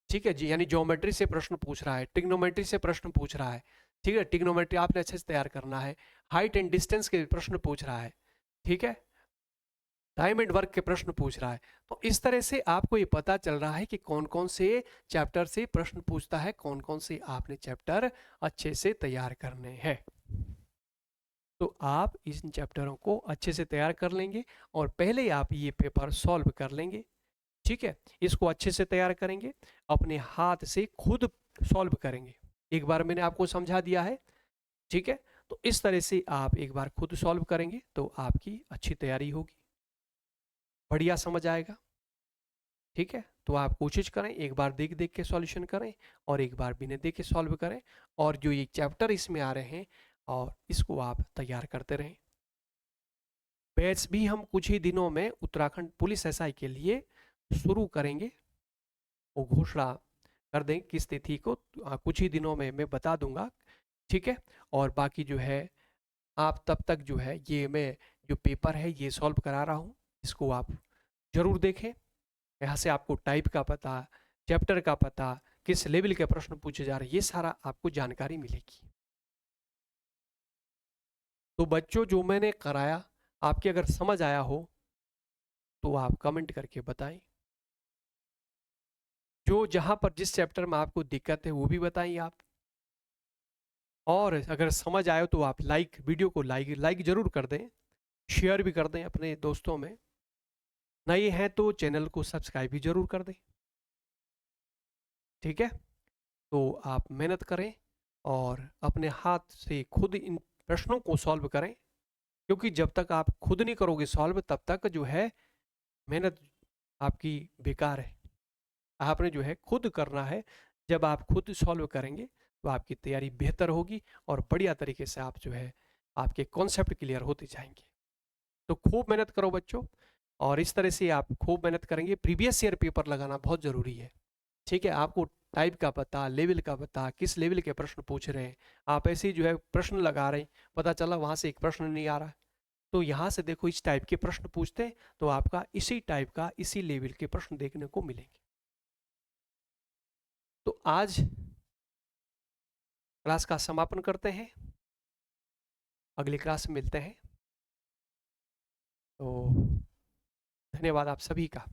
ठीक है जी, यानी ज्योमेट्री से प्रश्न पूछ रहा है, ट्रिग्नोमेट्री से प्रश्न पूछ रहा है, ठीक है, ट्रिग्नोमेट्री आपने अच्छे से तैयार करना है, हाइट एंड डिस्टेंस के प्रश्न पूछ रहा है, ठीक है, टाइम एंड वर्क के प्रश्न पूछ रहा है। तो इस तरह से आपको ये पता चल रहा है कि कौन कौन से चैप्टर से प्रश्न पूछता है, कौन कौन से आपने चैप्टर अच्छे से तैयार करने हैं। तो आप इन चैप्टरों को अच्छे से तैयार कर लेंगे और पहले आप ये पेपर सॉल्व कर लेंगे, ठीक है। इसको अच्छे से तैयार करेंगे, अपने हाथ से खुद सॉल्व करेंगे। एक बार मैंने आपको समझा दिया है, ठीक है। तो इस तरह से आप एक बार खुद सॉल्व करेंगे तो आपकी अच्छी तैयारी होगी, बढ़िया समझ आएगा, ठीक है। तो आप कोशिश करें, एक बार देख देख के सॉल्यूशन करें और एक बार बिना देख के सॉल्व करें, और जो ये चैप्टर इसमें आ रहे हैं और इसको आप तैयार करते रहें। बैच भी हम कुछ ही दिनों में उत्तराखंड पुलिस एसआई के लिए शुरू करेंगे, वो घोषणा कर दें किस तिथि को, कुछ ही दिनों में मैं बता दूंगा, ठीक है। और बाकी जो है आप तब तक जो है ये मैं जो पेपर है ये सॉल्व करा रहा हूँ, इसको आप जरूर देखें। यहाँ से आपको टाइप का पता, चैप्टर का पता, किस लेवल के प्रश्न पूछे जा रहे हैं, ये सारा आपको जानकारी मिलेगी। तो बच्चों जो मैंने कराया आपके अगर समझ आया हो तो आप कमेंट करके बताएं। जो जहां पर जिस चैप्टर में आपको दिक्कत है वो भी बताइए आप, और अगर समझ आए तो आप वीडियो को लाइक जरूर कर दें, शेयर भी कर दें अपने दोस्तों में। नए हैं तो चैनल को सब्सक्राइब भी जरूर कर दें, ठीक है। तो आप मेहनत करें और अपने हाथ से खुद इन प्रश्नों को सॉल्व करें, क्योंकि जब तक आप खुद नहीं करोगे सॉल्व तब तक जो है मेहनत आपकी बेकार है। आपने जो है खुद करना है, जब आप खुद सॉल्व करेंगे तो आपकी तैयारी बेहतर होगी और बढ़िया तरीके से आप जो है आपके कॉन्सेप्ट क्लियर होते जाएंगे। तो खूब मेहनत करो बच्चों, और इस तरह से आप खूब मेहनत करेंगे। प्रीवियस ईयर पेपर लगाना बहुत ज़रूरी है, ठीक है। आपको टाइप का पता, लेवल का पता, किस लेवल के प्रश्न पूछ रहे हैं। आप ऐसे ही जो है प्रश्न लगा रहे हैं, पता चला वहाँ से एक प्रश्न नहीं आ रहा है, तो यहाँ से देखो इस टाइप के प्रश्न पूछते तो आपका इसी टाइप का इसी लेवल के प्रश्न देखने को मिलेंगे। तो आज क्लास का समापन करते हैं, अगली क्लास में मिलते हैं। तो धन्यवाद आप सभी का।